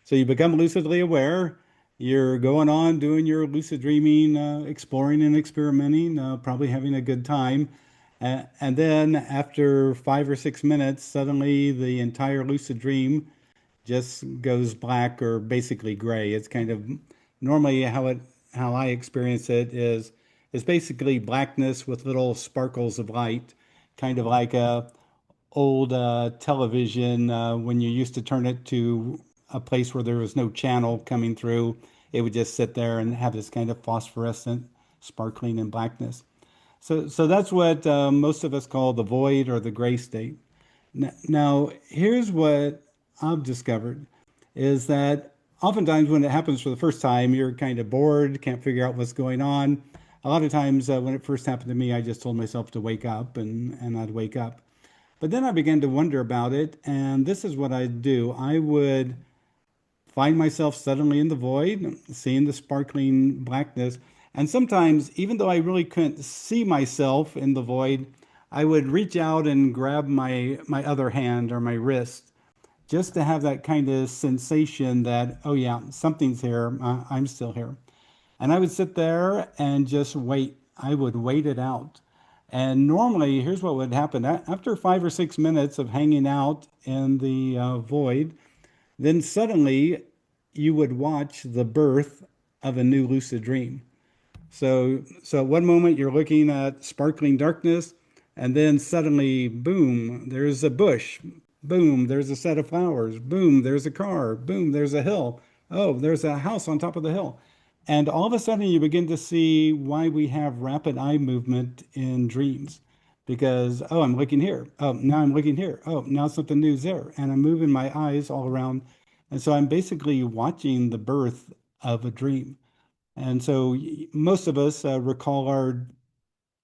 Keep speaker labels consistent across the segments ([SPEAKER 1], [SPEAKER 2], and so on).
[SPEAKER 1] So you become lucidly aware. You're going on doing your lucid dreaming, exploring and experimenting, probably having a good time. And then after 5 or 6 minutes, suddenly the entire lucid dream just goes black or basically gray. It's kind of normally how I experience it is basically blackness with little sparkles of light, kind of like a old television when you used to turn it to a place where there was no channel coming through. It would just sit there and have this kind of phosphorescent sparkling and blackness. So that's what most of us call the void or the gray state. Now, here's what I've discovered is that oftentimes when it happens for the first time, you're kind of bored, can't figure out what's going on. A lot of times when it first happened to me, I just told myself to wake up and I'd wake up. But then I began to wonder about it, and this is what I'd do. I would find myself suddenly in the void, seeing the sparkling blackness. And sometimes, even though I really couldn't see myself in the void, I would reach out and grab my other hand or my wrist just to have that kind of sensation that, oh yeah, something's here. I'm still here. And I would sit there and just wait. I would wait it out. And normally, here's what would happen. After 5 or 6 minutes of hanging out in the void, then suddenly you would watch the birth of a new lucid dream. So at one moment you're looking at sparkling darkness, and then suddenly, boom, there's a bush. Boom, there's a set of flowers. Boom, there's a car. Boom, there's a hill. Oh, there's a house on top of the hill. And all of a sudden you begin to see why we have rapid eye movement in dreams. Because, oh, I'm looking here. Oh, now I'm looking here. Oh, now something new's there. And I'm moving my eyes all around. And so I'm basically watching the birth of a dream. And so most of us recall our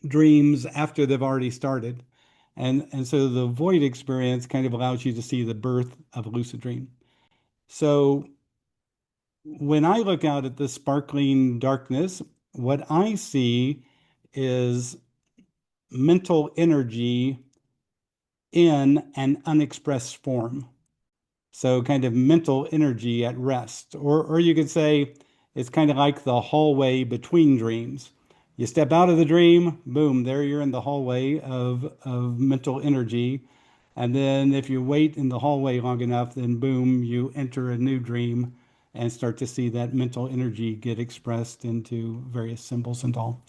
[SPEAKER 1] dreams after they've already started. And so the void experience kind of allows you to see the birth of a lucid dream. So when I look out at the sparkling darkness, what I see is mental energy in an unexpressed form. So kind of mental energy at rest. Or you could say it's kind of like the hallway between dreams. You step out of the dream, boom, there you're in the hallway of mental energy. And then if you wait in the hallway long enough, then boom, you enter a new dream and start to see that mental energy get expressed into various symbols and all.